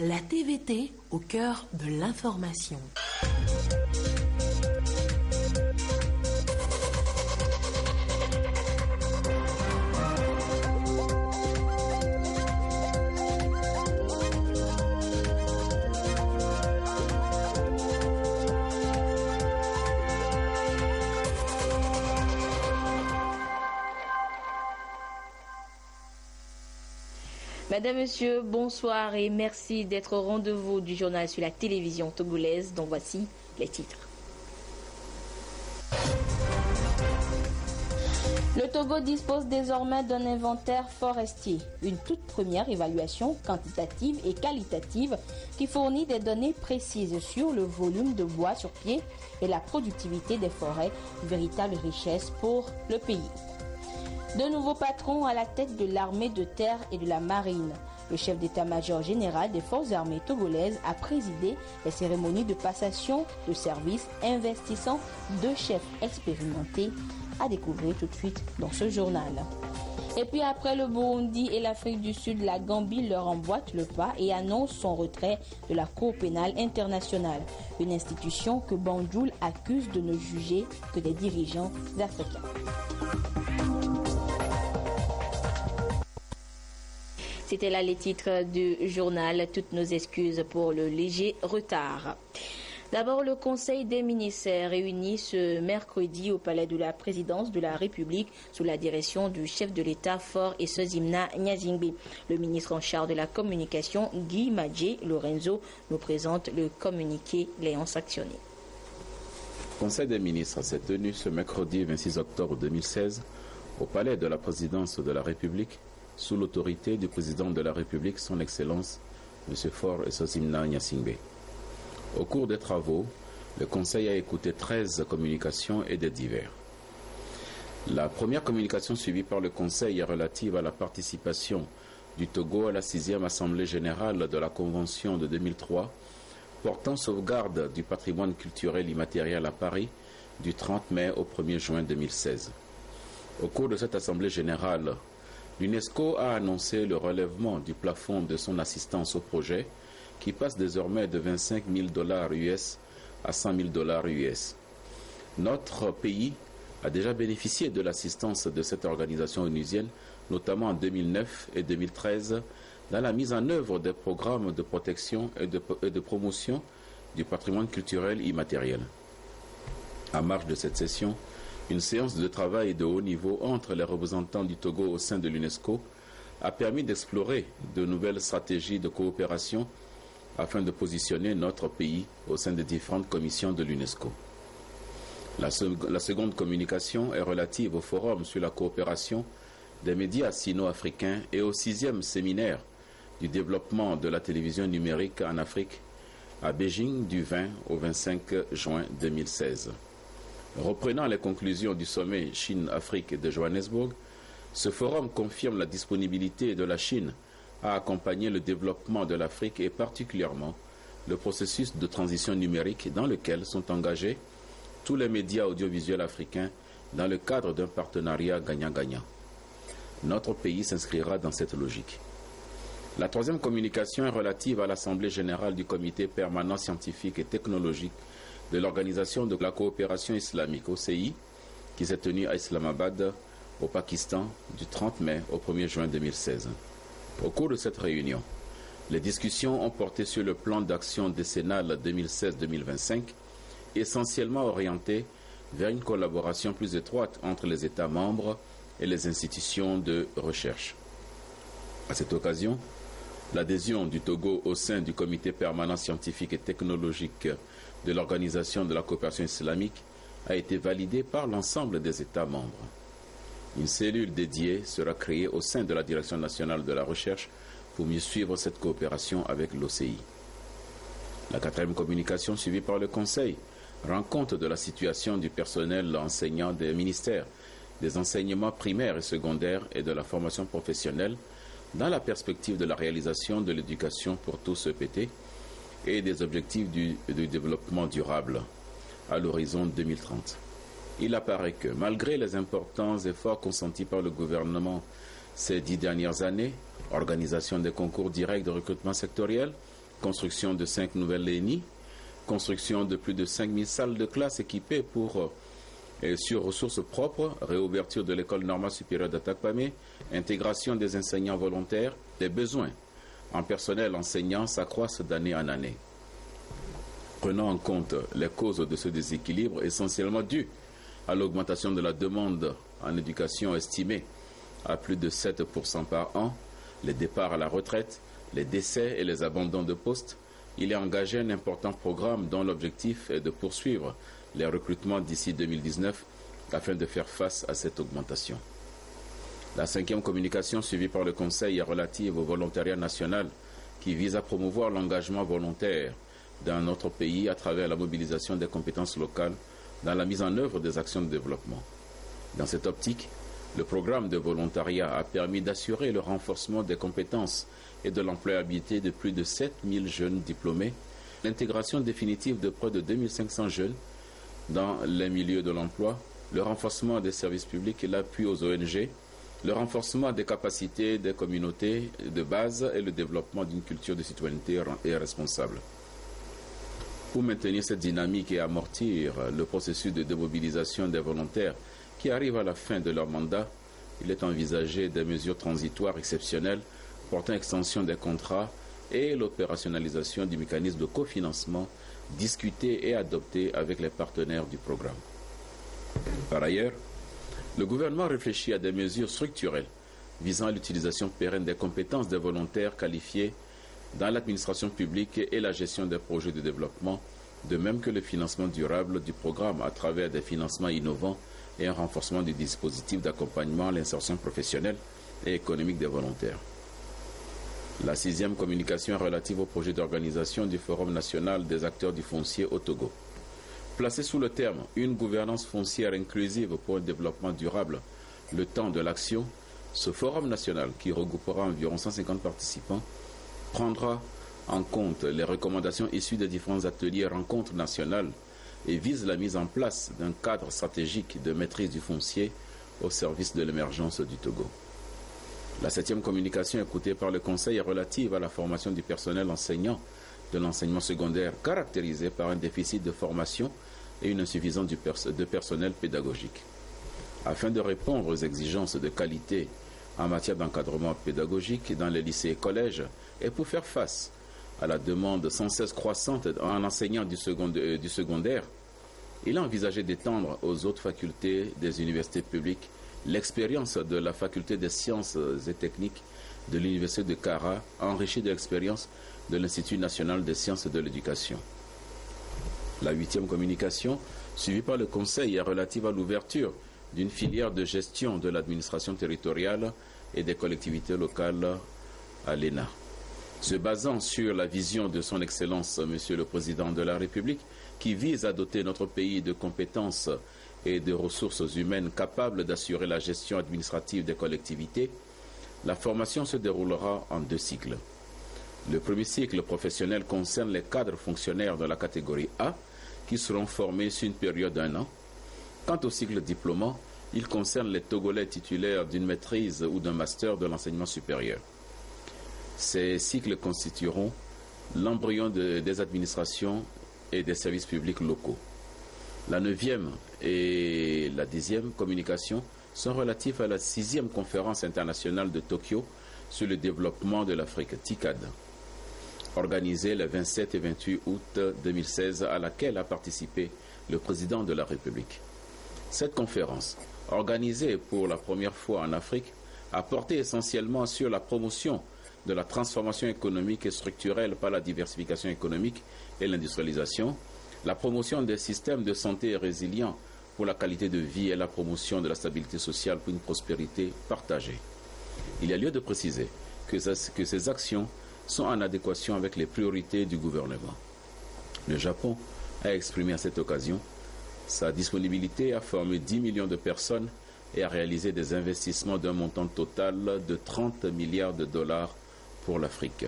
La TVT au cœur de l'information. Madame, Monsieur, bonsoir et merci d'être au rendez-vous du journal sur la télévision togolaise, dont voici les titres. Le Togo dispose désormais d'un inventaire forestier, une toute première évaluation quantitative et qualitative qui fournit des données précises sur le volume de bois sur pied et la productivité des forêts, véritable richesse pour le pays. De nouveaux patrons à la tête de l'armée de terre et de la marine. Le chef d'état-major général des forces armées togolaises a présidé les cérémonies de passation de service investissant 2 chefs expérimentés, à découvrir tout de suite dans ce journal. Et puis après le Burundi et l'Afrique du Sud, la Gambie leur emboîte le pas et annonce son retrait de la Cour pénale internationale, une institution que Banjul accuse de ne juger que des dirigeants africains. C'était là les titres du journal. Toutes nos excuses pour le léger retard. D'abord, le Conseil des ministres réuni ce mercredi au Palais de la Présidence de la République sous la direction du chef de l'État Faure Essozimna Gnazingbe. Le ministre en charge de la communication, Guy Madjé Lorenzo, nous présente le communiqué Léon Sanctionné. Le Conseil des ministres s'est tenu ce mercredi 26 octobre 2016 au Palais de la Présidence de la République sous l'autorité du président de la République, son Excellence, M. Faure Essozimna Gnazingbe. Au cours des travaux, le Conseil a écouté 13 communications et des divers. La première communication suivie par le Conseil est relative à la participation du Togo à la 6e Assemblée générale de la Convention de 2003 portant sauvegarde du patrimoine culturel immatériel à Paris du 30 mai au 1er juin 2016. Au cours de cette Assemblée générale, l'UNESCO a annoncé le relèvement du plafond de son assistance au projet qui passe désormais de 25 000 $ US à 100 000 $ US. Notre pays a déjà bénéficié de l'assistance de cette organisation onusienne, notamment en 2009 et 2013, dans la mise en œuvre des programmes de protection et de promotion du patrimoine culturel immatériel. En marge de cette session, une séance de travail de haut niveau entre les représentants du Togo au sein de l'UNESCO a permis d'explorer de nouvelles stratégies de coopération afin de positionner notre pays au sein des différentes commissions de l'UNESCO. La seconde communication est relative au Forum sur la coopération des médias sino-africains et au 6e séminaire du développement de la télévision numérique en Afrique à Beijing du 20 au 25 juin 2016. Reprenant les conclusions du sommet Chine-Afrique de Johannesburg, ce forum confirme la disponibilité de la Chine à accompagner le développement de l'Afrique et particulièrement le processus de transition numérique dans lequel sont engagés tous les médias audiovisuels africains dans le cadre d'un partenariat gagnant-gagnant. Notre pays s'inscrira dans cette logique. La troisième communication est relative à l'Assemblée générale du Comité permanent scientifique et technologique de l'Organisation de la coopération islamique, OCI, qui s'est tenue à Islamabad, au Pakistan, du 30 mai au 1er juin 2016. Au cours de cette réunion, les discussions ont porté sur le plan d'action décennal 2016-2025, essentiellement orienté vers une collaboration plus étroite entre les États membres et les institutions de recherche. À cette occasion, l'adhésion du Togo au sein du Comité permanent scientifique et technologique de l'Organisation de la coopération islamique a été validée par l'ensemble des États membres. Une cellule dédiée sera créée au sein de la Direction nationale de la recherche pour mieux suivre cette coopération avec l'OCI. La quatrième communication suivie par le Conseil rend compte de la situation du personnel enseignant des ministères, des enseignements primaires et secondaires et de la formation professionnelle dans la perspective de la réalisation de l'éducation pour tous EPT et des objectifs du développement durable à l'horizon 2030. Il apparaît que, malgré les importants efforts consentis par le gouvernement ces 10 dernières années, organisation des concours directs de recrutement sectoriel, construction de 5 nouvelles lénies, construction de plus de 5000 salles de classe équipées sur ressources propres, réouverture de l'école normale supérieure d'Atakpamé, intégration des enseignants volontaires. Les besoins en personnel enseignant s'accroissent d'année en année. Prenant en compte les causes de ce déséquilibre essentiellement dû à l'augmentation de la demande en éducation estimée à plus de 7% par an, les départs à la retraite, les décès et les abandons de postes, il est engagé un important programme dont l'objectif est de poursuivre les recrutements d'ici 2019 afin de faire face à cette augmentation. La 5e communication suivie par le Conseil est relative au volontariat national qui vise à promouvoir l'engagement volontaire dans notre pays à travers la mobilisation des compétences locales dans la mise en œuvre des actions de développement. Dans cette optique, le programme de volontariat a permis d'assurer le renforcement des compétences et de l'employabilité de plus de 7000 jeunes diplômés, l'intégration définitive de près de 2500 jeunes dans les milieux de l'emploi, le renforcement des services publics et l'appui aux ONG, le renforcement des capacités des communautés de base et le développement d'une culture de citoyenneté responsable. Pour maintenir cette dynamique et amortir le processus de démobilisation des volontaires qui arrivent à la fin de leur mandat, il est envisagé des mesures transitoires exceptionnelles portant extension des contrats et l'opérationnalisation du mécanisme de cofinancement discuté et adopté avec les partenaires du programme. Par ailleurs, le gouvernement réfléchit à des mesures structurelles visant à l'utilisation pérenne des compétences des volontaires qualifiés dans l'administration publique et la gestion des projets de développement, de même que le financement durable du programme à travers des financements innovants et un renforcement du dispositif d'accompagnement à l'insertion professionnelle et économique des volontaires. La 6e communication est relative au projet d'organisation du Forum national des acteurs du foncier au Togo. Placé sous le terme « Une gouvernance foncière inclusive pour un développement durable », le temps de l'action, ce Forum national, qui regroupera environ 150 participants, prendra en compte les recommandations issues des différents ateliers et rencontres nationales et vise la mise en place d'un cadre stratégique de maîtrise du foncier au service de l'émergence du Togo. La 7e communication écoutée par le Conseil est relative à la formation du personnel enseignant de l'enseignement secondaire caractérisé par un déficit de formation et une insuffisance de personnel pédagogique. Afin de répondre aux exigences de qualité en matière d'encadrement pédagogique dans les lycées et collèges et pour faire face à la demande sans cesse croissante en enseignants du secondaire, il est envisagé d'étendre aux autres facultés des universités publiques l'expérience de la faculté des sciences et techniques de l'université de Kara, enrichie de l'expérience de l'Institut national des sciences de l'éducation. La 8e communication, suivie par le Conseil, est relative à l'ouverture d'une filière de gestion de l'administration territoriale et des collectivités locales à l'ENA. Se basant sur la vision de son Excellence, Monsieur le Président de la République, qui vise à doter notre pays de compétences et de ressources humaines capables d'assurer la gestion administrative des collectivités, la formation se déroulera en 2 cycles. Le premier cycle professionnel concerne les cadres fonctionnaires de la catégorie A qui seront formés sur une période d'1 an. Quant au cycle diplômant, il concerne les Togolais titulaires d'une maîtrise ou d'un master de l'enseignement supérieur. Ces cycles constitueront l'embryon des administrations et des services publics locaux. La 9e et la 10e communication sont relatifs à la 6e conférence internationale de Tokyo sur le développement de l'Afrique, TICAD, organisée les 27 et 28 août 2016, à laquelle a participé le président de la République. Cette conférence, organisée pour la première fois en Afrique, a porté essentiellement sur la promotion de la transformation économique et structurelle par la diversification économique et l'industrialisation, la promotion des systèmes de santé résilients pour la qualité de vie et la promotion de la stabilité sociale pour une prospérité partagée. Il y a lieu de préciser que ces actions sont en adéquation avec les priorités du gouvernement. Le Japon a exprimé à cette occasion sa disponibilité à former 10 millions de personnes et à réaliser des investissements d'un montant total de 30 milliards de dollars pour l'Afrique.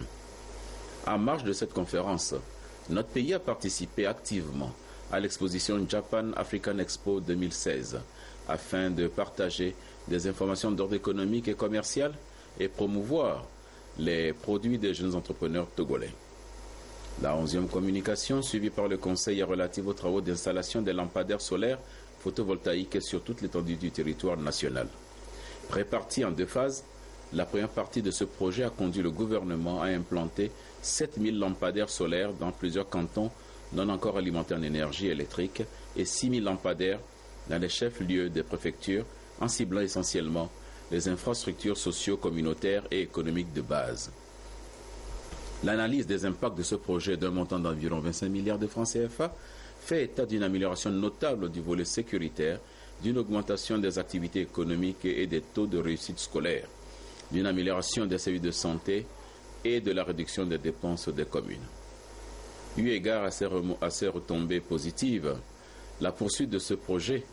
En marge de cette conférence, notre pays a participé activement à l'exposition Japan African Expo 2016 afin de partager des informations d'ordre économique et commercial et promouvoir les produits des jeunes entrepreneurs togolais. La 11e communication, suivie par le Conseil, est relative aux travaux d'installation des lampadaires solaires photovoltaïques sur toute l'étendue du territoire national. Répartie en 2 phases, la première partie de ce projet a conduit le gouvernement à implanter 7000 lampadaires solaires dans plusieurs cantons non encore alimentés en énergie électrique et 6000 lampadaires dans les chefs-lieux des préfectures en ciblant essentiellement les infrastructures socio-communautaires et économiques de base. L'analyse des impacts de ce projet d'un montant d'environ 25 milliards de francs CFA fait état d'une amélioration notable du volet sécuritaire, d'une augmentation des activités économiques et des taux de réussite scolaire, d'une amélioration des services de santé et de la réduction des dépenses des communes. Eu égard à ces retombées positives, la poursuite de ce projet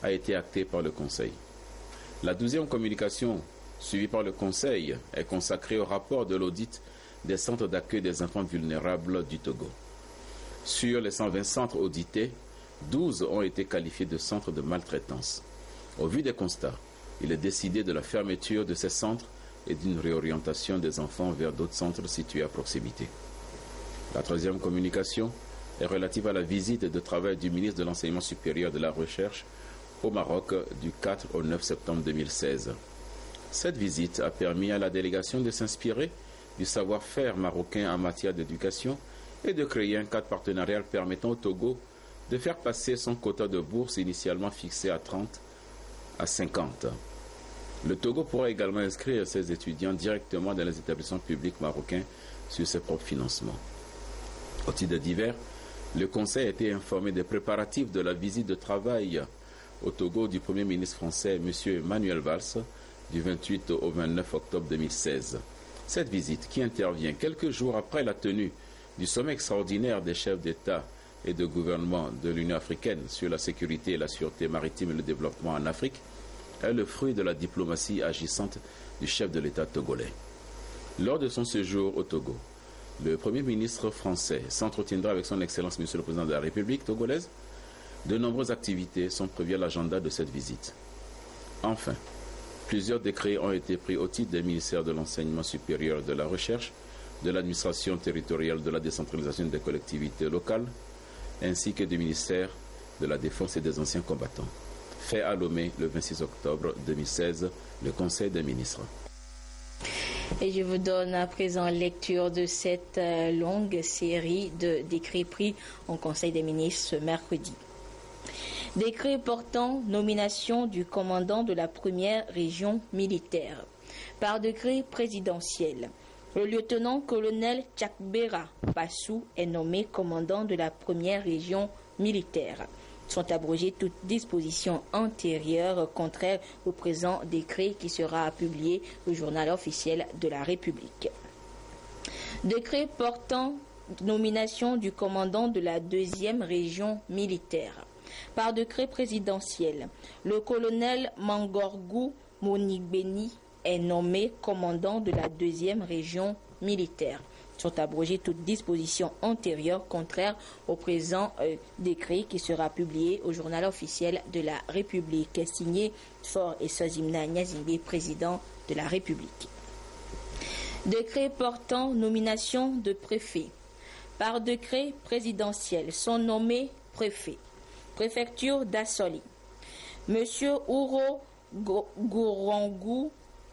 a été actée par le Conseil. La 12e communication, suivie par le Conseil, est consacrée au rapport de l'audit des centres d'accueil des enfants vulnérables du Togo. Sur les 120 centres audités, 12 ont été qualifiés de centres de maltraitance. Au vu des constats, il est décidé de la fermeture de ces centres et d'une réorientation des enfants vers d'autres centres situés à proximité. La 3e communication est relative à la visite de travail du ministre de l'Enseignement supérieur et de la Recherche au Maroc du 4 au 9 septembre 2016. Cette visite a permis à la délégation de s'inspirer du savoir-faire marocain en matière d'éducation et de créer un cadre partenarial permettant au Togo de faire passer son quota de bourse initialement fixé à 30 à 50. Le Togo pourra également inscrire ses étudiants directement dans les établissements publics marocains sur ses propres financements. Au titre divers, le Conseil a été informé des préparatifs de la visite de travail au Togo du Premier ministre français M. Manuel Valls du 28 au 29 octobre 2016. Cette visite, qui intervient quelques jours après la tenue du sommet extraordinaire des chefs d'État et de gouvernement de l'Union africaine sur la sécurité et la sûreté maritime et le développement en Afrique, est le fruit de la diplomatie agissante du chef de l'État togolais. Lors de son séjour au Togo, le Premier ministre français s'entretiendra avec son Excellence Monsieur le Président de la République togolaise. De nombreuses activités sont prévues à l'agenda de cette visite. Enfin, plusieurs décrets ont été pris au titre des ministères de l'Enseignement supérieur et de la Recherche, de l'administration territoriale de la décentralisation des collectivités locales, ainsi que du ministère de la Défense et des anciens combattants. Fait à Lomé le 26 octobre 2016, le Conseil des ministres. Et je vous donne à présent lecture de cette longue série de décrets pris au Conseil des ministres ce mercredi. Décret portant nomination du commandant de la première région militaire. Par décret présidentiel, le lieutenant-colonel Tchakbera Bassou est nommé commandant de la première région militaire. Sont abrogées toutes dispositions antérieures contraires au présent décret qui sera publié au journal officiel de la République. Décret portant nomination du commandant de la deuxième région militaire. Par décret présidentiel, le colonel Mangorgou Monigbeni est nommé commandant de la deuxième région militaire. Sont abrogées toutes dispositions antérieures contraires au présent décret qui sera publié au journal officiel de la République, signé Fort et Sozimna Nyazimbe, président de la République. Décret portant nomination de préfet. Par décret présidentiel sont nommés préfets. Préfecture d'Assoli. Monsieur Ouro Gourangou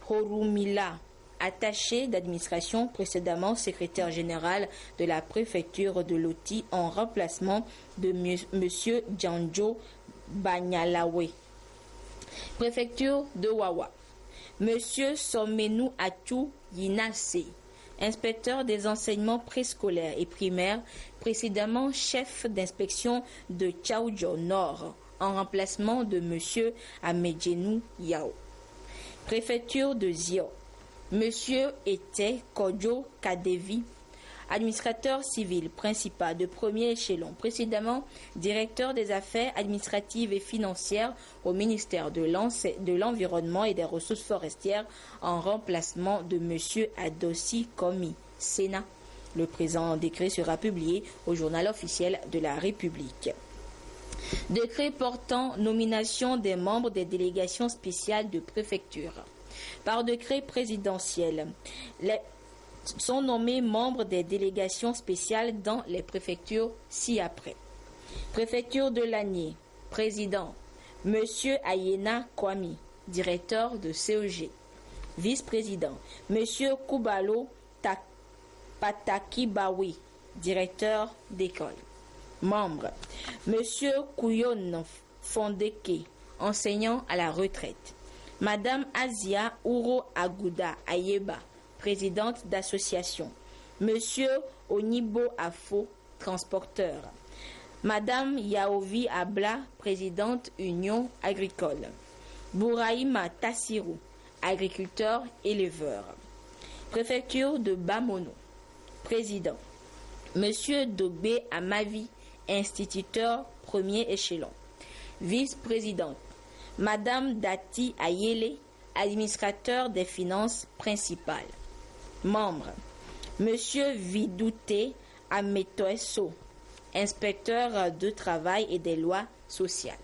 Horumila, attaché d'administration, précédemment secrétaire général de la préfecture de Loti, en remplacement de monsieur Djanjo Banyalawe. Préfecture de Wawa. Monsieur Somenou Atou Yinase, inspecteur des enseignements préscolaires et primaires, précédemment chef d'inspection de Tchaoudjo Nord, en remplacement de monsieur Amedjenou Yao. Préfecture de Zio. Monsieur était Kodjo Kadevi, administrateur civil principal de premier échelon, précédemment directeur des affaires administratives et financières au ministère de l'Environnement et des Ressources forestières, en remplacement de monsieur Adossi Komi, Sénat. Le présent décret sera publié au journal officiel de la République. Décret portant nomination des membres des délégations spéciales de préfecture. Par décret présidentiel, sont nommés membres des délégations spéciales dans les préfectures ci-après. Préfecture de l'Anié, président, M. Ayena Kwami, directeur de CEG. Vice-président, M. Koubalo Patakibawi, directeur d'école. Membre, M. Kouyon Fondeke, enseignant à la retraite. Madame Asia Ouro Agouda Ayeba, présidente d'association. Monsieur Onibo Afo, transporteur. Madame Yaovi Abla, présidente Union agricole. Bouraïma Tassirou, agriculteur éleveur. Préfecture de Bamono, président. Monsieur Dobé Amavi, instituteur premier échelon. Vice-présidente, Madame Dati Ayele, administrateur des finances principales. Membre, Monsieur Vidouté Ametoeso, inspecteur de travail et des lois sociales.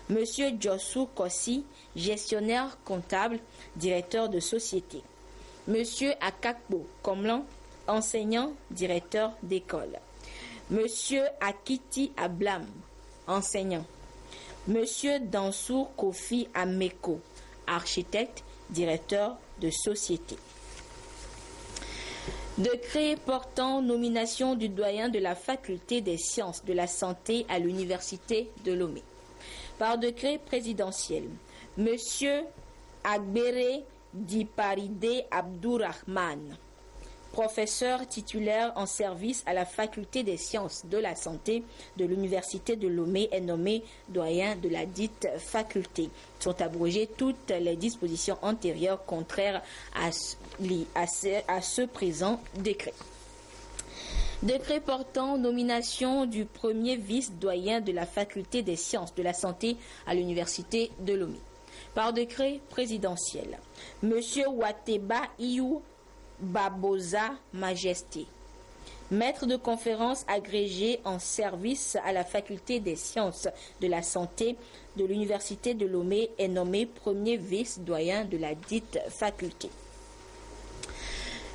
Monsieur Jossou Kossi, gestionnaire comptable, directeur de société. Monsieur Akakbo Komlan, enseignant, directeur d'école. Monsieur Akiti Ablam, enseignant. Monsieur Dansour Kofi Ameko, architecte, directeur de société. Décret portant nomination du doyen de la faculté des sciences de la santé à l'université de Lomé. Par décret présidentiel, Monsieur Agbere Diparide Abdourahman, professeur titulaire en service à la faculté des sciences de la santé de l'université de Lomé, est nommé doyen de la dite faculté. Sont abrogées toutes les dispositions antérieures contraires à ce présent décret. Décret portant nomination du premier vice-doyen de la faculté des sciences de la santé à l'université de Lomé. Par décret présidentiel, Monsieur Wateba Iou Babosa Majesté, maître de conférence agrégé en service à la faculté des sciences de la santé de l'université de Lomé, est nommé premier vice-doyen de la dite faculté.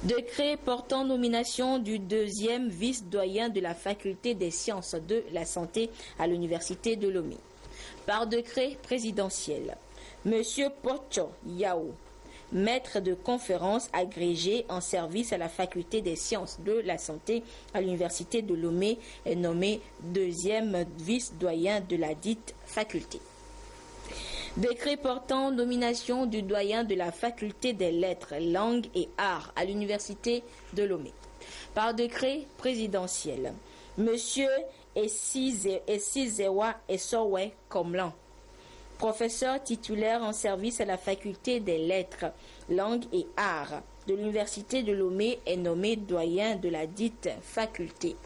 Décret portant nomination du deuxième vice-doyen de la faculté des sciences de la santé à l'université de Lomé. Par décret présidentiel, Monsieur Pocho Yao, maître de conférence agrégé en service à la faculté des sciences de la santé à l'université de Lomé, est nommé deuxième vice-doyen de la dite faculté. Décret portant nomination du doyen de la faculté des lettres, langues et arts à l'université de Lomé. Par décret présidentiel, Monsieur Esizewa Essowe Komlan, professeur titulaire en service à la faculté des lettres, langues et arts de l'université de Lomé, est nommé doyen de la dite faculté.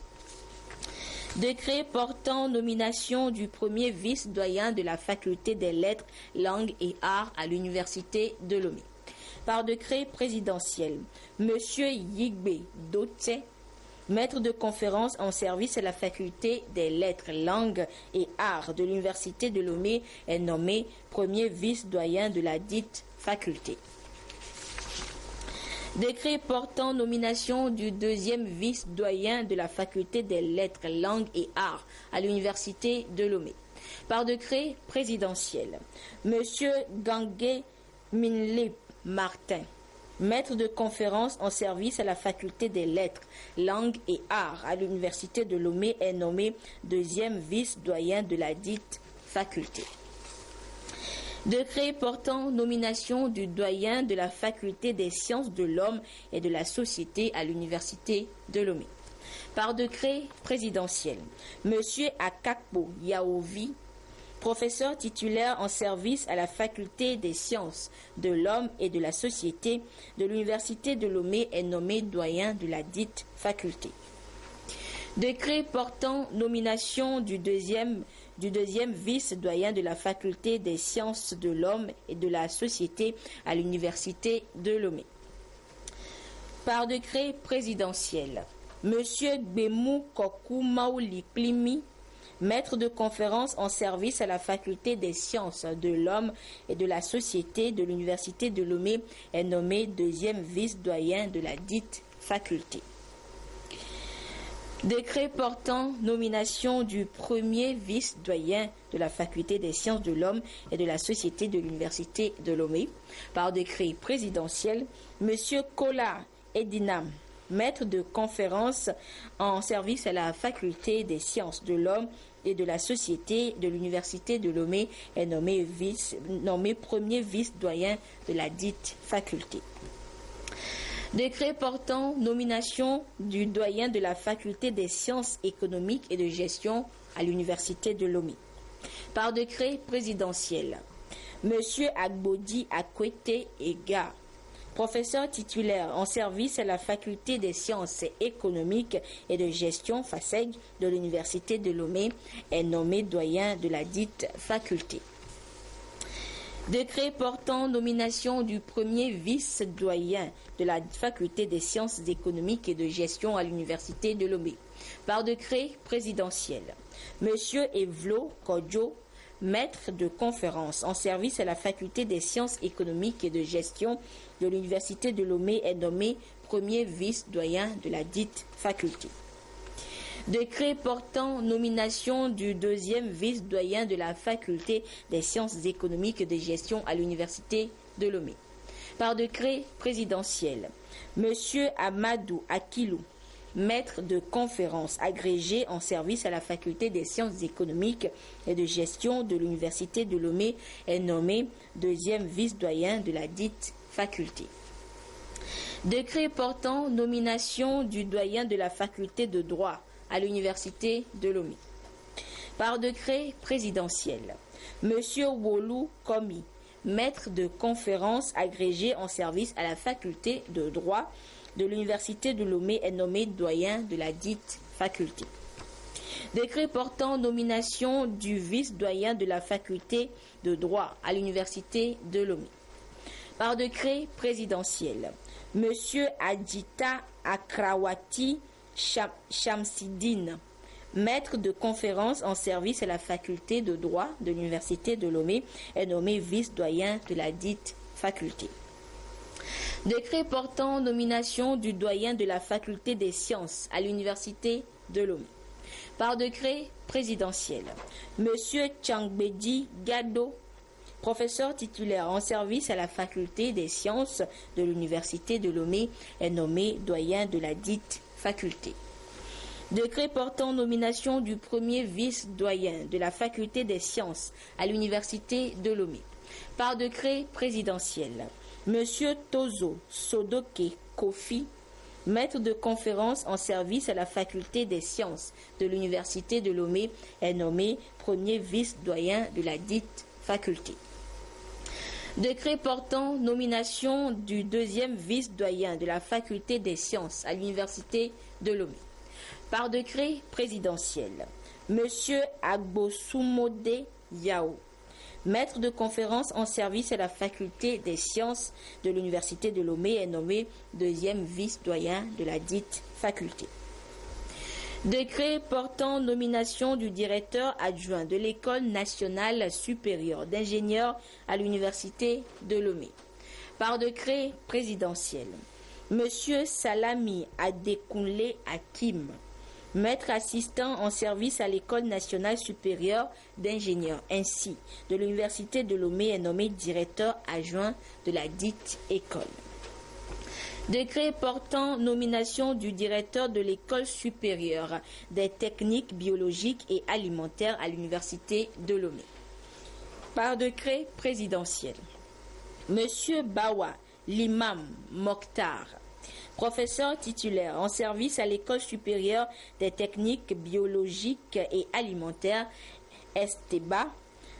Décret portant nomination du premier vice-doyen de la faculté des lettres, langues et arts à l'université de Lomé. Par décret présidentiel, Monsieur Yigbe Doté, maître de conférence en service à la faculté des lettres, langues et arts de l'université de Lomé, est nommé premier vice-doyen de la dite faculté. Décret portant nomination du deuxième vice-doyen de la faculté des lettres, langues et arts à l'université de Lomé. Par décret présidentiel, Monsieur Gangue Minlip Martin, maître de conférence en service à la faculté des lettres, langues et arts à l'université de Lomé, est nommé deuxième vice-doyen de la dite faculté. Décret portant nomination du doyen de la faculté des sciences de l'homme et de la société à l'université de Lomé. Par décret présidentiel, Monsieur Akakbo Yaovi, professeur titulaire en service à la faculté des sciences de l'homme et de la société de l'université de Lomé, est nommé doyen de la dite faculté. Décret portant nomination du deuxième vice-doyen de la faculté des sciences de l'homme et de la société à l'université de Lomé. Par décret présidentiel, Monsieur Gbemou Kokou Maouli Klimi, maître de conférence en service à la faculté des sciences de l'homme et de la société de l'université de Lomé, est nommé deuxième vice-doyen de la dite faculté. Décret portant nomination du premier vice-doyen de la faculté des sciences de l'homme et de la société de l'université de Lomé. Par décret présidentiel, M. Kola Edinam, maître de conférence en service à la faculté des sciences de l'homme et de la société de l'université de Lomé, est nommé premier vice-doyen de la dite faculté. Décret portant nomination du doyen de la faculté des sciences économiques et de gestion à l'université de Lomé. Par décret présidentiel, M. Agbodi Akwete Ega, professeur titulaire en service à la faculté des sciences économiques et de gestion FASEG de l'université de Lomé, est nommé doyen de la dite faculté. Décret portant nomination du premier vice-doyen de la faculté des sciences économiques et de gestion à l'université de Lomé. Par décret présidentiel, M. Evlo Kodjo, maître de conférence en service à la faculté des sciences économiques et de gestion de l'université de Lomé, est nommé premier vice-doyen de la dite faculté. Décret portant nomination du deuxième vice-doyen de la faculté des sciences économiques et de gestion à l'université de Lomé. Par décret présidentiel, M. Amadou Akilou, maître de conférence agrégé en service à la faculté des sciences économiques et de gestion de l'université de Lomé, est nommé deuxième vice-doyen de la dite faculté. Décret portant nomination du doyen de la faculté de droit à l'université de Lomé. Par décret présidentiel, M. Wolu Komi, maître de conférence agrégé en service à la faculté de droit de l'université de Lomé, est nommé doyen de la dite faculté. Décret portant nomination du vice-doyen de la faculté de droit à l'université de Lomé. Par décret présidentiel, M. Adjita Akrawati Shamsidine, maître de conférence en service à la faculté de droit de l'université de Lomé, est nommé vice-doyen de la dite faculté. Décret portant nomination du doyen de la faculté des sciences à l'université de Lomé. Par décret présidentiel, M. Changbedi Gado, professeur titulaire en service à la faculté des sciences de l'université de Lomé, est nommé doyen de la dite faculté. Décret portant nomination du premier vice-doyen de la faculté des sciences à l'université de Lomé. Par décret présidentiel, M. Tozo Sodoke Kofi, maître de conférence en service à la faculté des sciences de l'université de Lomé, est nommé premier vice-doyen de la dite faculté. Décret portant nomination du deuxième vice-doyen de la faculté des sciences à l'université de Lomé. Par décret présidentiel, M. Agbosumode Yao, maître de conférence en service à la faculté des sciences de l'université de Lomé, est nommé deuxième vice-doyen de la dite faculté. Décret portant nomination du directeur adjoint de l'École nationale supérieure d'ingénieurs à l'université de Lomé. Par décret présidentiel, M. Salami Adekunle Hakim, maître assistant en service à l'École nationale supérieure d'ingénieurs ainsi de l'université de Lomé, est nommé directeur adjoint de la dite école. Décret portant nomination du directeur de l'École supérieure des techniques biologiques et alimentaires à l'université de Lomé. Par décret présidentiel, M. Bawa Limam Mokhtar, professeur titulaire en service à l'École supérieure des techniques biologiques et alimentaires ESTEBA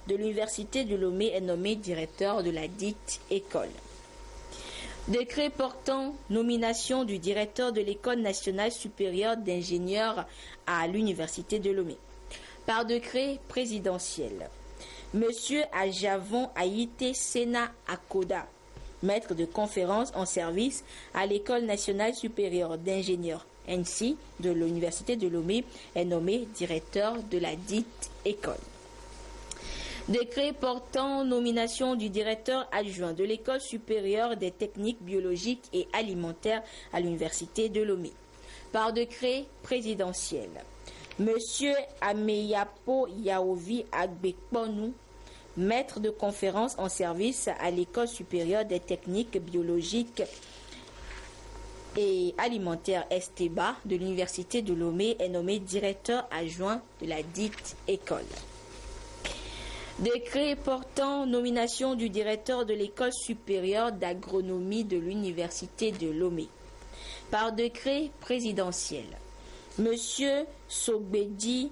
de l'université de Lomé, est nommé directeur de la dite école. Décret portant nomination du directeur de l'École nationale supérieure d'ingénieurs à l'université de Lomé. Par décret présidentiel, M. Ajavon Aïté Sena Akoda, maître de conférence en service à l'École nationale supérieure d'ingénieurs ainsi de l'université de Lomé, est nommé directeur de la dite école. Décret portant nomination du directeur adjoint de l'École supérieure des techniques biologiques et alimentaires à l'Université de Lomé. Par décret présidentiel, Monsieur Ameyapo Yaovi Agbekponou, maître de conférence en service à l'École supérieure des techniques biologiques et alimentaires Esteba de l'Université de Lomé, est nommé directeur adjoint de la dite école. Décret portant nomination du directeur de l'École supérieure d'agronomie de l'Université de Lomé. Par décret présidentiel, Monsieur Sogbedi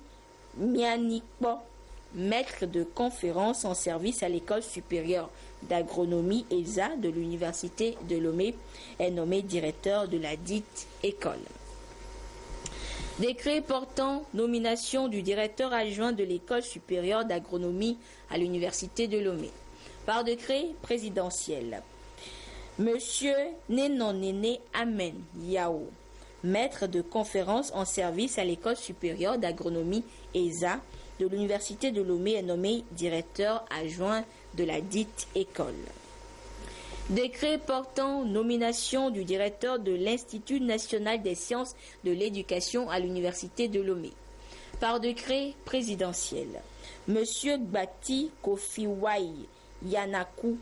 Mianikpo, maître de conférence en service à l'École supérieure d'agronomie ESA de l'Université de Lomé, est nommé directeur de la dite école. Décret portant nomination du directeur adjoint de l'École supérieure d'agronomie à l'Université de Lomé. Par décret présidentiel, Monsieur Nenonene Amen Yao, maître de conférence en service à l'École supérieure d'agronomie ESA de l'Université de Lomé, est nommé directeur adjoint de la dite école. Décret portant nomination du directeur de l'Institut national des sciences de l'éducation à l'Université de Lomé. Par décret présidentiel, Monsieur Gbati Kofiwai Yanakou,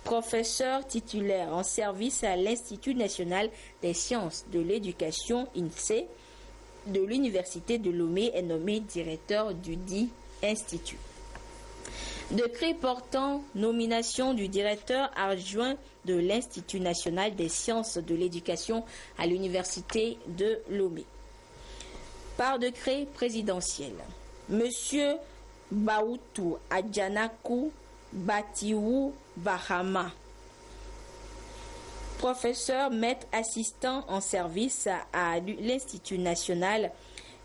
professeur titulaire en service à l'Institut national des sciences de l'éducation INSEE de l'Université de Lomé, est nommé directeur du dit institut. Décret portant nomination du directeur adjoint de l'Institut national des sciences de l'éducation à l'Université de Lomé. Par décret présidentiel, Monsieur Baoutou Adjanakou Batiou Bahama, professeur maître assistant en service à l'Institut national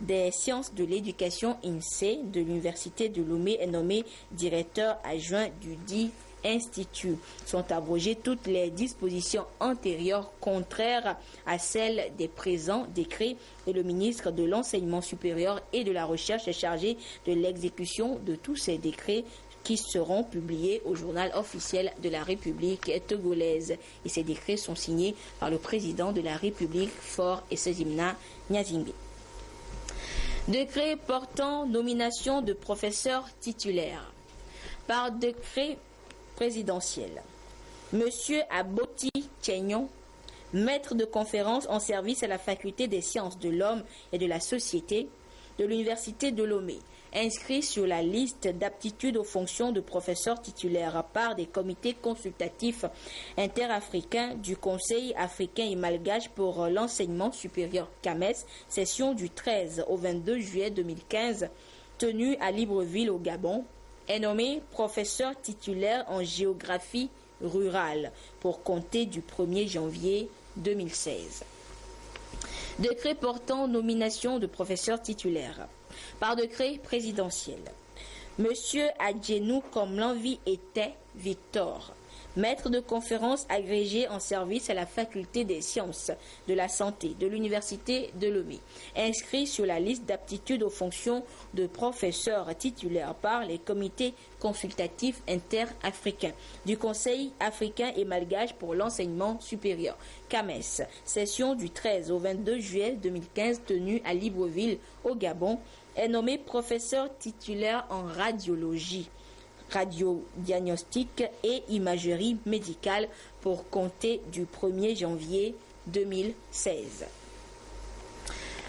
des sciences de l'éducation INSEE de l'Université de Lomé, est nommé directeur adjoint du dit institut. Sont abrogées toutes les dispositions antérieures contraires à celles des présents décrets, et le ministre de l'Enseignement supérieur et de la Recherche est chargé de l'exécution de tous ces décrets qui seront publiés au journal officiel de la République togolaise. Et ces décrets sont signés par le président de la République, Faure Essézimna Nyazimbe. Décret portant nomination de professeurs titulaires. Par décret présidentiel, Monsieur Aboti Tchénion, maître de conférence en service à la faculté des sciences de l'homme et de la société de l'Université de Lomé, inscrit sur la liste d'aptitude aux fonctions de professeur titulaire par des comités consultatifs interafricains du Conseil africain et malgache pour l'enseignement supérieur CAMES, session du 13 au 22 juillet 2015, tenue à Libreville au Gabon, est nommé professeur titulaire en géographie rurale pour compter du 1er janvier 2016. Décret portant nomination de professeurs titulaires. Par décret présidentiel, Monsieur Adjenou comme l'envie était Victor, maître de conférence agrégé en service à la faculté des sciences de la santé de l'Université de Lomé, inscrit sur la liste d'aptitude aux fonctions de professeur titulaire par les comités consultatifs interafricains du Conseil africain et malgache pour l'enseignement supérieur, CAMES, session du 13 au 22 juillet 2015 tenue à Libreville au Gabon, est nommé professeur titulaire en radiologie, radiodiagnostic et imagerie médicale pour compter du 1er janvier 2016.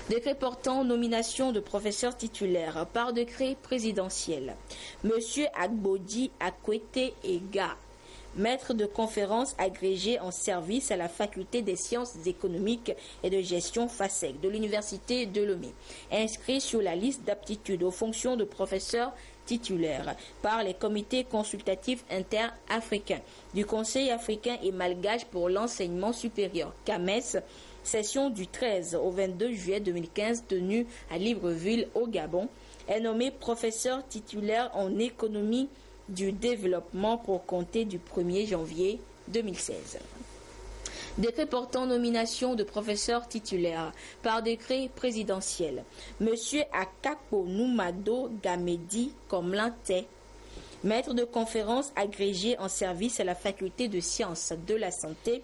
Décret portant nomination de professeurs titulaires. Par décret présidentiel, Monsieur Agbodi Akwete Ega, maître de conférence agrégé en service à la faculté des sciences économiques et de gestion FASEG de l'Université de Lomé, inscrit sur la liste d'aptitude aux fonctions de professeur titulaire par les comités consultatifs interafricains du Conseil africain et malgache pour l'enseignement supérieur, CAMES, session du 13 au 22 juillet 2015 tenue à Libreville au Gabon, est nommé professeur titulaire en économie du développement pour compter du 1er janvier 2016. Décret portant nomination de professeurs titulaires. Par décret présidentiel, Monsieur Akako Noumado Gamedi Komlante, maître de conférences agrégé en service à la faculté de sciences de la santé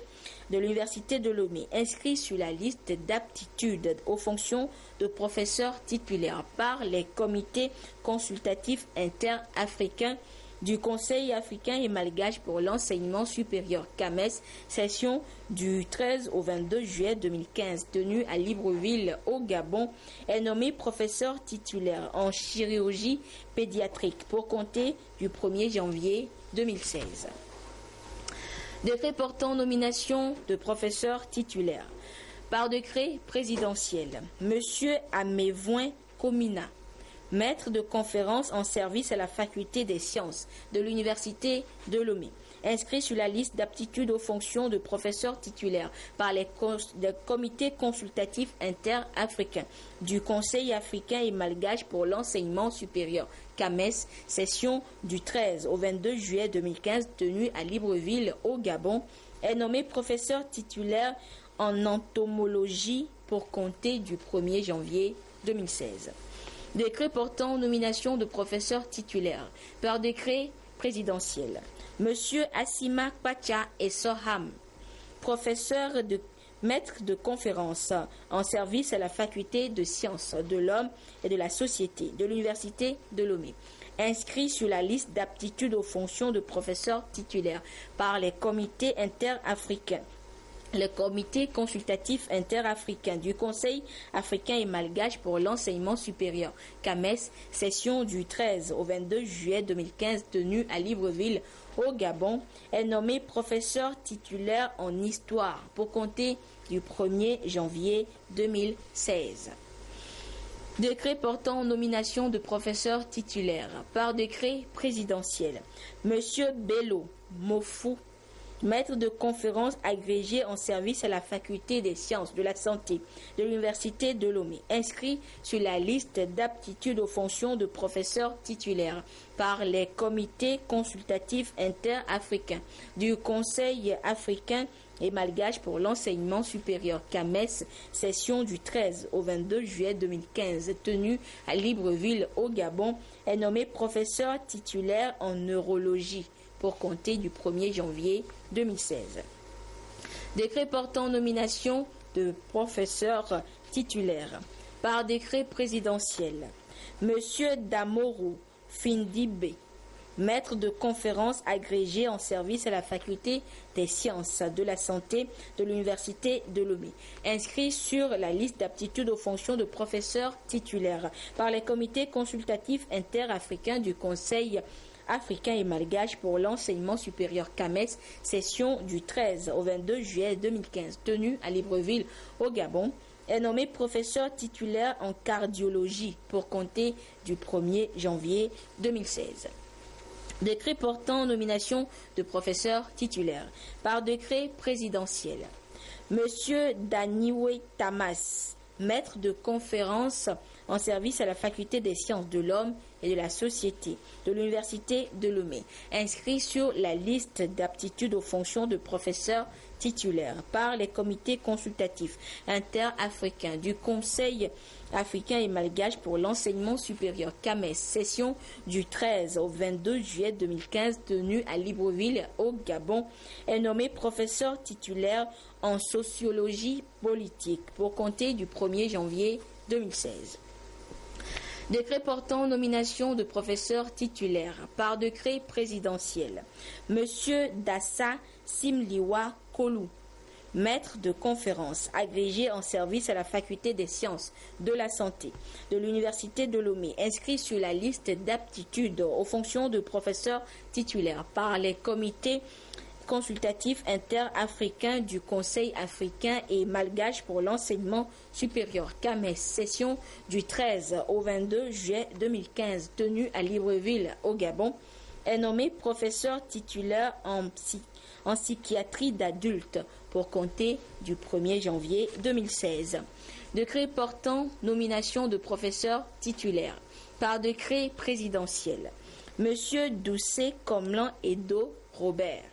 de l'Université de Lomé, inscrit sur la liste d'aptitude aux fonctions de professeur titulaire par les comités consultatifs interafricains du Conseil africain et malgache pour l'enseignement supérieur CAMES, session du 13 au 22 juillet 2015, tenue à Libreville au Gabon, est nommé professeur titulaire en chirurgie pédiatrique pour compter du 1er janvier 2016. Décret portant nomination de professeur titulaire. Par décret présidentiel, M. Amévoin Komina, maître de conférence en service à la faculté des sciences de l'Université de Lomé, inscrit sur la liste d'aptitude aux fonctions de professeur titulaire par les comités consultatifs interafricains du Conseil africain et malgache pour l'enseignement supérieur, CAMES, session du 13 au 22 juillet 2015, tenue à Libreville au Gabon, est nommé professeur titulaire en entomologie pour compter du 1er janvier 2016. Décret portant nomination de professeur titulaire par décret présidentiel. Monsieur Assima Pacha et Soham, professeur de maître de conférence en service à la faculté de sciences de l'homme et de la société de l'Université de Lomé, inscrit sur la liste d'aptitude aux fonctions de professeur titulaire par les comités interafricains. Le comité consultatif interafricain du Conseil africain et malgache pour l'enseignement supérieur, CAMES, session du 13 au 22 juillet 2015, tenue à Libreville, au Gabon, est nommé professeur titulaire en histoire pour compter du 1er janvier 2016. Décret portant nomination de professeur titulaire par décret présidentiel. Monsieur Bello Mofou, maître de conférence agrégé en service à la faculté des sciences de la santé de l'Université de Lomé, inscrit sur la liste d'aptitude aux fonctions de professeur titulaire par les comités consultatifs interafricains du Conseil africain et malgache pour l'enseignement supérieur, CAMES, session du 13 au 22 juillet 2015, tenue à Libreville au Gabon, est nommé professeur titulaire en neurologie pour compter du 1er janvier 2016. Décret portant nomination de professeur titulaire par décret présidentiel. Monsieur Damoru Findibe, maître de conférence agrégé en service à la faculté des sciences de la santé de l'Université de Lomé, inscrit sur la liste d'aptitude aux fonctions de professeur titulaire par les comités consultatifs interafricains du Conseil africain et malgache pour l'enseignement supérieur CAMES, session du 13 au 22 juillet 2015, tenue à Libreville au Gabon, est nommé professeur titulaire en cardiologie pour compter du 1er janvier 2016. Décret portant nomination de professeur titulaire par décret présidentiel. Monsieur Daniwe Tamas, maître de conférence en service à la faculté des sciences de l'homme et de la société de l'Université de Lomé, inscrit sur la liste d'aptitude aux fonctions de professeur titulaire par les comités consultatifs interafricains du Conseil africain et malgache pour l'enseignement supérieur, CAMES, session du 13 au 22 juillet 2015, tenue à Libreville au Gabon, est nommé professeur titulaire en sociologie politique pour compter du 1er janvier 2016. Décret portant nomination de professeur titulaire par décret présidentiel. Monsieur Dassa Simliwa Kolou, maître de conférence agrégé en service à la faculté des sciences de la santé de l'Université de Lomé, inscrit sur la liste d'aptitude aux fonctions de professeur titulaire par les comités consultatif interafricain du Conseil africain et malgache pour l'enseignement supérieur, CAMES, session du 13 au 22 juillet 2015, tenue à Libreville au Gabon, est nommé professeur titulaire en psychiatrie d'adultes pour compter du 1er janvier 2016. Décret portant nomination de professeur titulaire par décret présidentiel. Monsieur Doucet Comlan Edo Robert,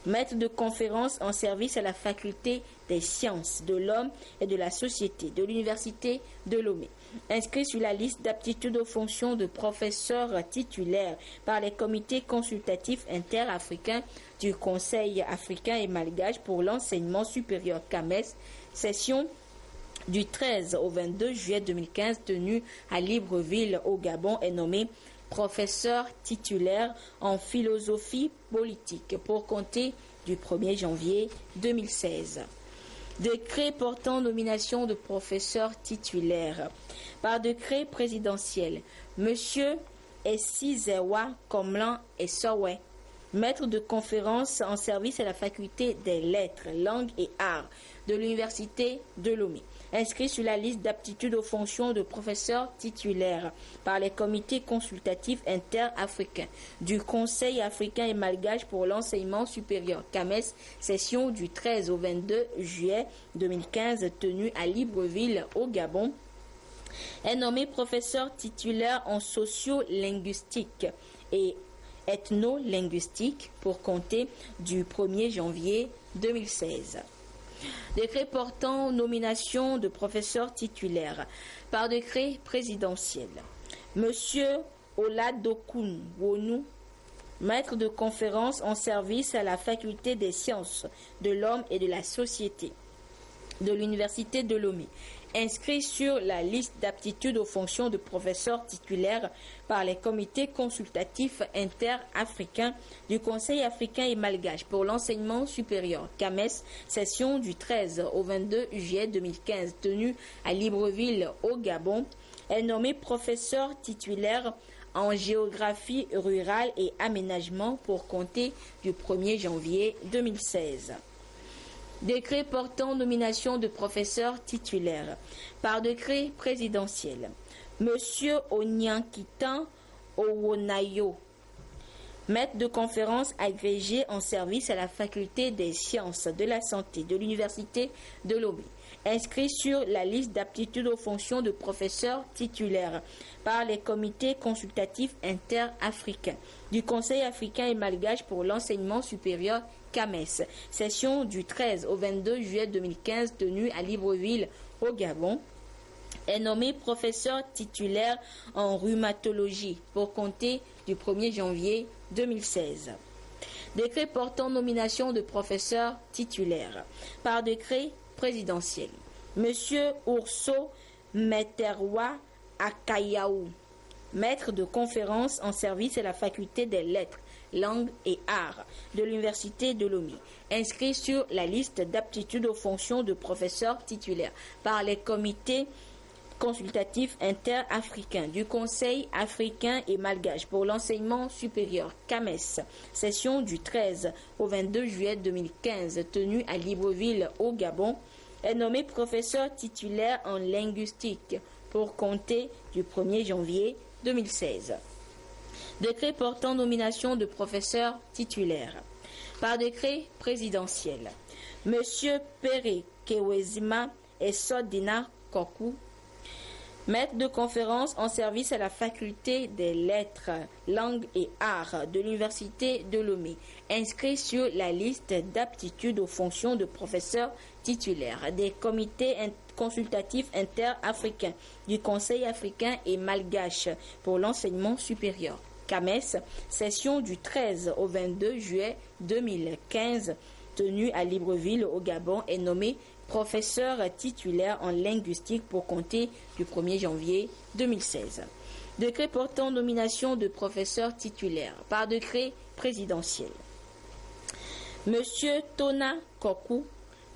maître de conférence en service à la faculté des sciences de l'homme et de la société de l'Université de Lomé, inscrit sur la liste d'aptitude aux fonctions de professeur titulaire par les comités consultatifs interafricains du Conseil africain et malgache pour l'enseignement supérieur CAMES, session du 13 au 22 juillet 2015 tenue à Libreville au Gabon, est nommé professeur titulaire en philosophie politique pour compter du 1er janvier 2016. Décret portant nomination de professeur titulaire. Par décret présidentiel, M. Essizewa Komlan Essowe, maître de conférence en service à la faculté des lettres, langues et arts de l'Université de Lomé, inscrit sur la liste d'aptitude aux fonctions de professeur titulaire par les comités consultatifs interafricains du Conseil africain et malgache pour l'enseignement supérieur CAMES, session du 13 au 22 juillet 2015 tenue à Libreville au Gabon, est nommé professeur titulaire en socio-linguistique et ethno-linguistique pour compter du 1er janvier 2016. Décret portant nomination de professeur titulaire par décret présidentiel. Monsieur Oladokun Wonu, maître de conférence en service à la faculté des sciences de l'homme et de la société de l'Université de Lomé, inscrit sur la liste d'aptitude aux fonctions de professeur titulaire par les comités consultatifs interafricains du Conseil africain et malgache pour l'enseignement supérieur CAMES, session du 13 au 22 juillet 2015 tenue à Libreville au Gabon, est nommé professeur titulaire en géographie rurale et aménagement pour compter du 1er janvier 2016. Décret portant nomination de professeur titulaire. Par décret présidentiel. Monsieur Onyankitan Owonayo, maître de conférence agrégé en service à la faculté des sciences de la santé de l'Université de Lomé, inscrit sur la liste d'aptitude aux fonctions de professeur titulaire par les comités consultatifs interafricains du Conseil africain et malgache pour l'enseignement supérieur CAMES, session du 13 au 22 juillet 2015 tenue à Libreville au Gabon, est nommé professeur titulaire en rhumatologie pour compter du 1er janvier 2016. Décret portant nomination de professeur titulaire par décret présidentiel. Monsieur Urso Meterwa Akayaou, maître de conférence en service à la faculté des lettres, langues et arts de l'Université de Lomé, inscrit sur la liste d'aptitude aux fonctions de professeur titulaire par les comités consultatifs interafricains du Conseil africain et malgache pour l'enseignement supérieur CAMES, session du 13 au 22 juillet 2015 tenue à Libreville au Gabon, est nommé professeur titulaire en linguistique pour compter du 1er janvier 2016. Décret portant nomination de professeur titulaire. Par décret présidentiel. Monsieur Pere Kewezima Esodina Koku, maître de conférence en service à la faculté des lettres, langues et arts de l'Université de Lomé, inscrit sur la liste d'aptitude aux fonctions de professeur titulaire des comités consultatifs interafricains du Conseil africain et malgache pour l'enseignement supérieur. CAMES, session du 13 au 22 juillet 2015, tenue à Libreville au Gabon, est nommé professeur titulaire en linguistique pour compter du 1er janvier 2016. Décret portant nomination de professeur titulaire par décret présidentiel. Monsieur Tona Koku,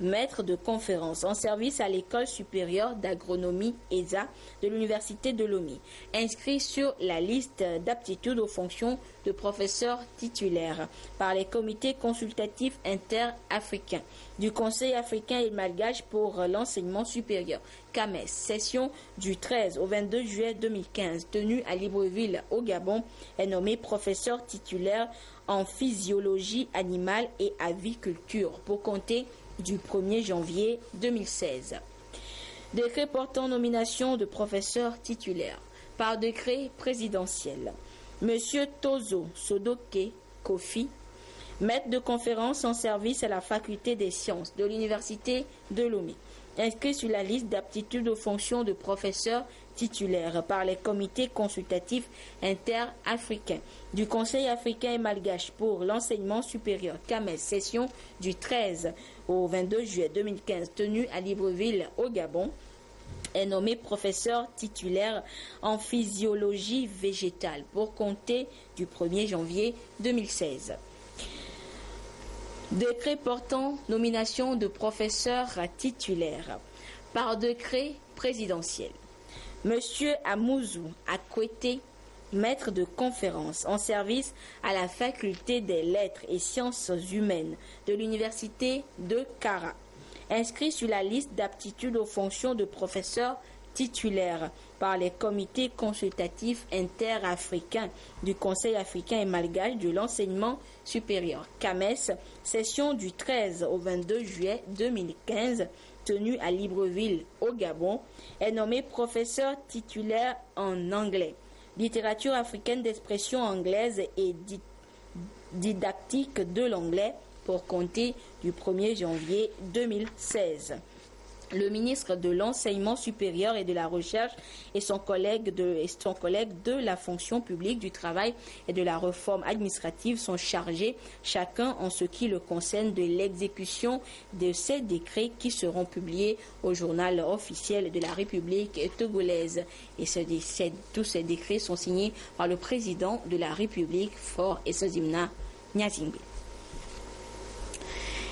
maître de conférence en service à l'École supérieure d'agronomie ESA de l'Université de Lomé, inscrit sur la liste d'aptitude aux fonctions de professeur titulaire par les comités consultatifs interafricains du Conseil africain et malgache pour l'enseignement supérieur, CAMES, session du 13 au 22 juillet 2015, tenue à Libreville au Gabon, est nommé professeur titulaire en physiologie animale et aviculture pour compter du 1er janvier 2016. Décret portant nomination de professeur titulaire par décret présidentiel. Monsieur Tozo Sodoke Kofi, maître de conférence en service à la faculté des sciences de l'Université de Lomé, inscrit sur la liste d'aptitude aux fonctions de professeur titulaires par les comités consultatifs interafricains du Conseil africain et malgache pour l'enseignement supérieur CAMES, session du 13 au 22 juillet 2015 tenue à Libreville au Gabon, est nommé professeur titulaire en physiologie végétale pour compter du 1er janvier 2016. Décret portant nomination de professeur titulaire par décret présidentiel. Monsieur Amouzou Akwete, maître de conférence en service à la faculté des lettres et sciences humaines de l'université de Kara, inscrit sur la liste d'aptitude aux fonctions de professeur titulaire par les comités consultatifs interafricains du Conseil africain et malgache de l'enseignement supérieur CAMES, session du 13 au 22 juillet 2015 tenue à Libreville au Gabon, est nommé professeur titulaire en anglais, littérature africaine d'expression anglaise et didactique de l'anglais pour compter du 1er janvier 2016. Le ministre de l'Enseignement supérieur et de la Recherche et son collègue de la fonction publique, du travail et de la réforme administrative sont chargés, chacun en ce qui le concerne, de l'exécution de ces décrets qui seront publiés au journal officiel de la République togolaise. Et tous ces décrets sont signés par le président de la République, Faure Eswazimna Gnazingbe.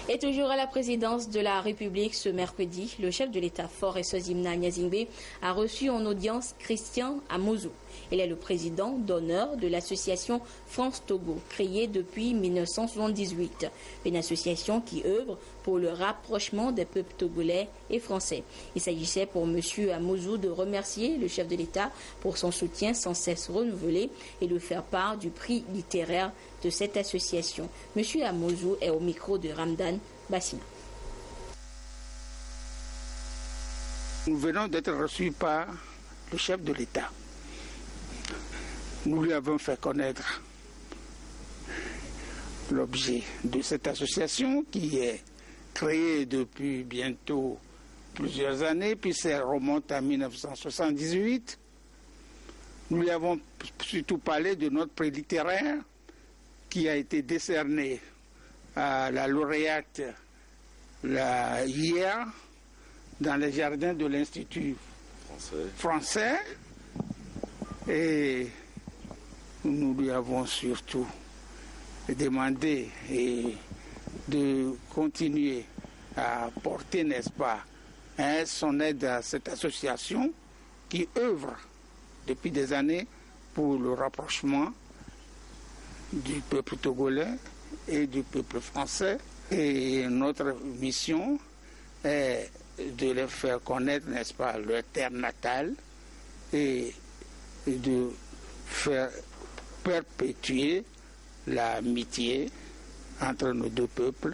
Et toujours à la présidence de la République ce mercredi, le chef de l'État Faure Eswazimna Gnazingbe a reçu en audience Christian Amouzou. Il est le président d'honneur de l'association France-Togo, créée depuis 1978, une association qui œuvre pour le rapprochement des peuples togolais et français. Il s'agissait pour M. Amouzou de remercier le chef de l'État pour son soutien sans cesse renouvelé et de faire part du prix littéraire de cette association. M. Amouzou est au micro de Ramdan Bassina. Nous venons d'être reçus par le chef de l'État. Nous lui avons fait connaître l'objet de cette association qui est créée depuis bientôt plusieurs années, puis ça remonte à 1978. Nous lui avons surtout parlé de notre prix littéraire qui a été décerné à la lauréate hier dans les jardins de l'Institut français. Et nous lui avons surtout demandé de continuer à porter, n'est-ce pas, son aide à cette association qui œuvre depuis des années pour le rapprochement du peuple togolais et du peuple français. Et notre mission est de les faire connaître, n'est-ce pas, leur terre natale et de faire perpétuer l'amitié entre nos deux peuples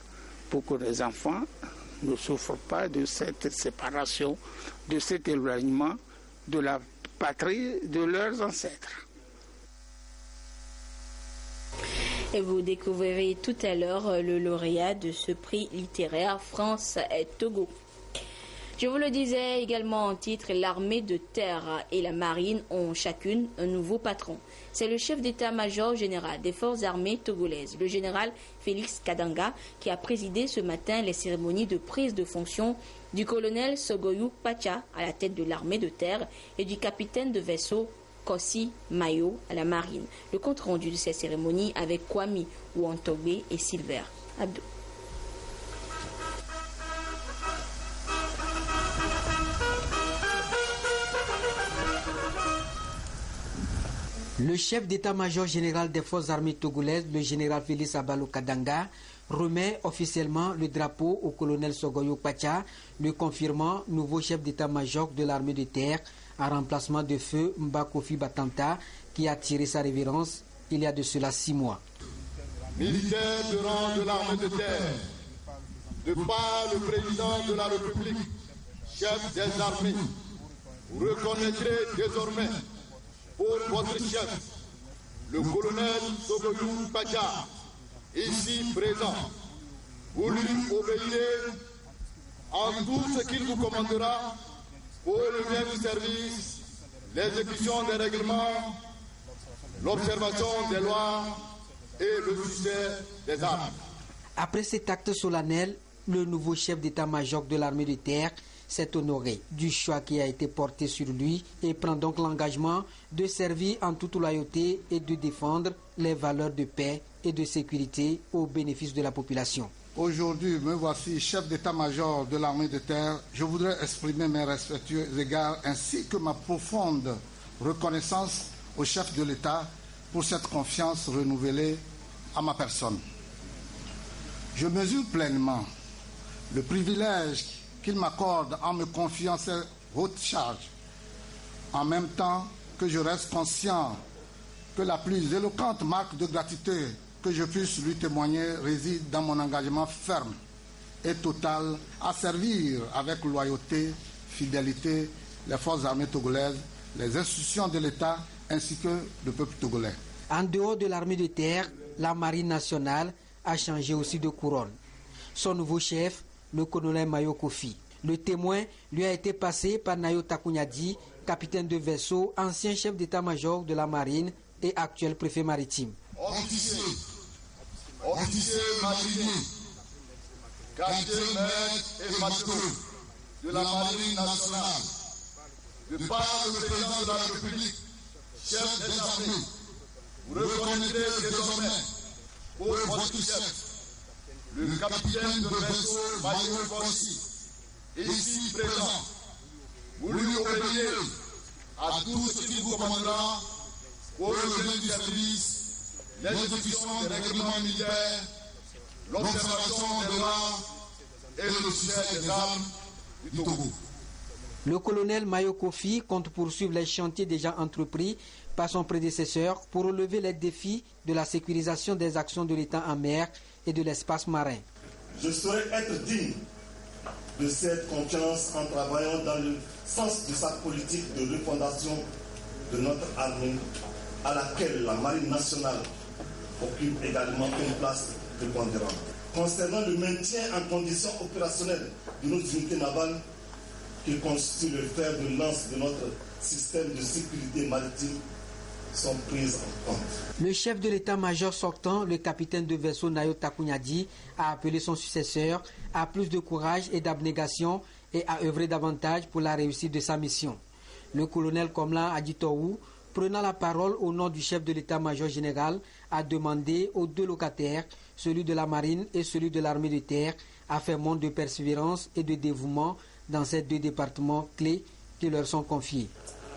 pour que les enfants ne souffrent pas de cette séparation, de cet éloignement de la patrie de leurs ancêtres. Et vous découvrirez tout à l'heure le lauréat de ce prix littéraire France et Togo. Je vous le disais également en titre, l'armée de terre et la marine ont chacune un nouveau patron. C'est le chef d'état-major général des forces armées togolaises, le général Félix Kadanga, qui a présidé ce matin les cérémonies de prise de fonction du colonel Sogoyou Pacha à la tête de l'armée de terre et du capitaine de vaisseau Kossi Mayo à la marine. Le compte rendu de ces cérémonies avec Kwame Ouantogbe et Silver Abdou. Le chef d'état-major général des forces armées togolaises, le général Félix Abalo Kadanga, remet officiellement le drapeau au colonel Sogoyou Pacha, le confirmant nouveau chef d'état-major de l'armée de terre, en remplacement de feu Mbakofi Batanta, qui a tiré sa révérence il y a de cela 6 mois. Militaire de rang de l'armée de terre, de par le président de la République, chef des armées, vous reconnaîtrez désormais pour votre chef, le colonel Sogoyou Pacha, ici présent. Vous lui obéirez en tout ce qu'il vous commandera pour le bien du service l'exécution des règlements, l'observation des lois et le succès des armes. Après cet acte solennel, le nouveau chef d'état-major de l'armée de terre s'est honoré du choix qui a été porté sur lui et prend donc l'engagement de servir en toute loyauté et de défendre les valeurs de paix et de sécurité au bénéfice de la population. Aujourd'hui, me voici chef d'état-major de l'armée de terre. Je voudrais exprimer mes respectueux égards ainsi que ma profonde reconnaissance au chef de l'État pour cette confiance renouvelée à ma personne. Je mesure pleinement le privilège qu'il m'accorde en me confiant ces hautes charges, en même temps que je reste conscient que la plus éloquente marque de gratitude que je puisse lui témoigner réside dans mon engagement ferme et total à servir avec loyauté, fidélité les forces armées togolaises, les institutions de l'État ainsi que le peuple togolais. En dehors de l'armée de terre, la marine nationale a changé aussi de couronne. Son nouveau chef, le colonel Mayo Kofi. Le témoin lui a été passé par Nayo Takunyadi, capitaine de vaisseau, ancien chef d'état-major de la marine et actuel préfet maritime. Officiers mariniers, capitaines, maîtres et matelots de la marine nationale, de par le président de la République, chef des armées, vous reconnaîtrez désormais pour votre chef, le capitaine de vaisseau Mayo Kofi, ici présent. Vous lui obéirez à tout ce qu'il vous commandera pour le bien du service, l'exécution des règlements militaires, l'observation des lois et le succès des armes du Togo. Le colonel Mayo Kofi compte poursuivre les chantiers déjà entrepris par son prédécesseur pour relever les défis de la sécurisation des actions de l'État en mer et de l'espace marin. Je saurais être digne de cette confiance en travaillant dans le sens de sa politique de refondation de notre armée, à laquelle la marine nationale occupe également une place prépondérante. Concernant le maintien en condition opérationnelle de nos unités navales, qui constituent le fer de lance de notre système de sécurité maritime, sont prises en compte. Le chef de l'état-major sortant, le capitaine de vaisseau Nayo Takunyadi, a appelé son successeur à plus de courage et d'abnégation et à œuvrer davantage pour la réussite de sa mission. Le colonel Komla Aditowu, prenant la parole au nom du chef de l'état-major général, a demandé aux deux locataires, celui de la marine et celui de l'armée de terre, à faire montre de persévérance et de dévouement dans ces deux départements clés qui leur sont confiés.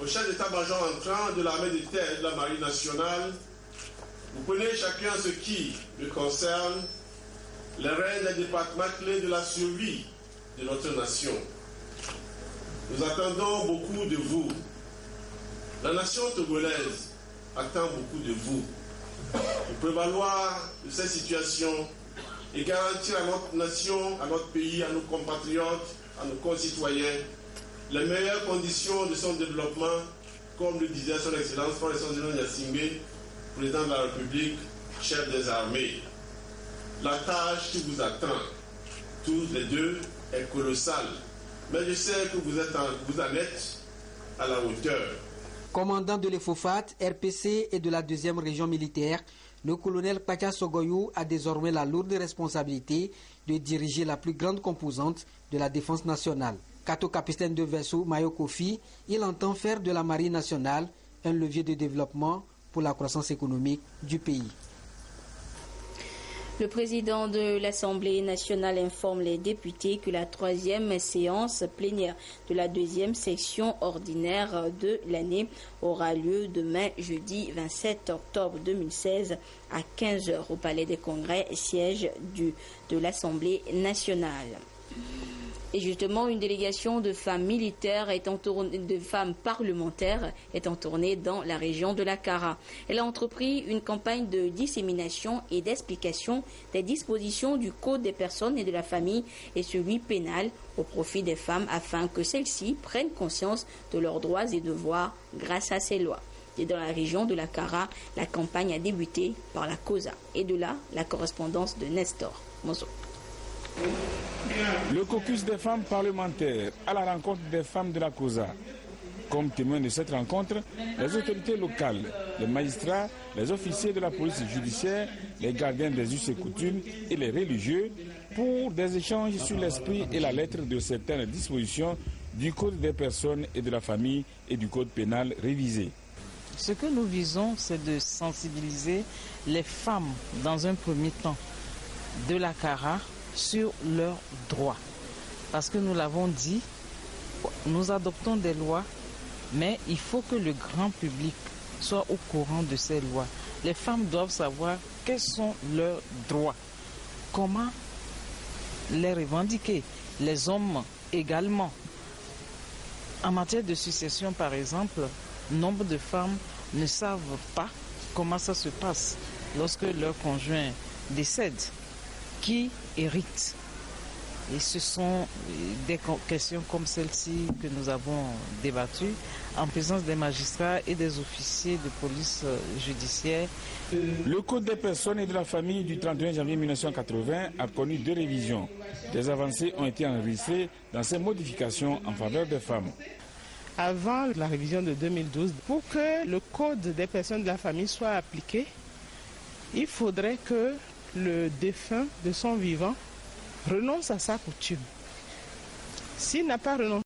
Au chef d'état-major entrant de l'armée de terre et de la marine nationale, vous prenez chacun ce qui le concerne, les rênes des départements clés de la survie de notre nation. Nous attendons beaucoup de vous. La nation togolaise attend beaucoup de vous. Pour prévaloir de cette situation et garantir à notre nation, à notre pays, à nos compatriotes, à nos concitoyens, les meilleures conditions de son développement, comme le disait son Excellence François Yassingbe, président de la République, chef des armées. La tâche qui vous attend, tous les deux, est colossale. Mais je sais que vous en êtes à la hauteur. Commandant de l'EFOFAT, RPC et de la 2e région militaire, le colonel Pacha Sogoyou a désormais la lourde responsabilité de diriger la plus grande composante de la défense nationale. Quant au capitaine de vaisseau Mayo Kofi, il entend faire de la marine nationale un levier de développement pour la croissance économique du pays. Le président de l'Assemblée nationale informe les députés que la 3e séance plénière de la 2e session ordinaire de l'année aura lieu demain, jeudi 27 octobre 2016 à 15h au Palais des Congrès, siège de l'Assemblée nationale. Et justement, une délégation de femmes militaires de femmes parlementaires est en tournée dans la région de la Kara. Elle a entrepris une campagne de dissémination et d'explication des dispositions du Code des personnes et de la famille et celui pénal au profit des femmes afin que celles-ci prennent conscience de leurs droits et devoirs grâce à ces lois. Et dans la région de la Kara, la campagne a débuté par la COSA. Et de là, la correspondance de Nestor Mozo. Le caucus des femmes parlementaires à la rencontre des femmes de la COSA. Comme témoins de cette rencontre, les autorités locales, les magistrats, les officiers de la police judiciaire, les gardiens des us et coutumes et les religieux pour des échanges sur l'esprit et la lettre de certaines dispositions du Code des personnes et de la famille et du Code pénal révisé. Ce que nous visons, c'est de sensibiliser les femmes dans un premier temps de la CARA sur leurs droits. Parce que nous l'avons dit, nous adoptons des lois, mais il faut que le grand public soit au courant de ces lois. Les femmes doivent savoir quels sont leurs droits, comment les revendiquer, les hommes également. En matière de succession, par exemple, nombre de femmes ne savent pas comment ça se passe lorsque leur conjoint décède, qui hérite. Et ce sont des questions comme celle-ci que nous avons débattues en présence des magistrats et des officiers de police judiciaire. Le Code des personnes et de la famille du 31 janvier 1980 a connu 2 révisions. Des avancées ont été enregistrées dans ces modifications en faveur des femmes. Avant la révision de 2012, pour que le Code des personnes de la famille soit appliqué, il faudrait que le défunt de son vivant renonce à sa coutume. S'il n'a pas renoncé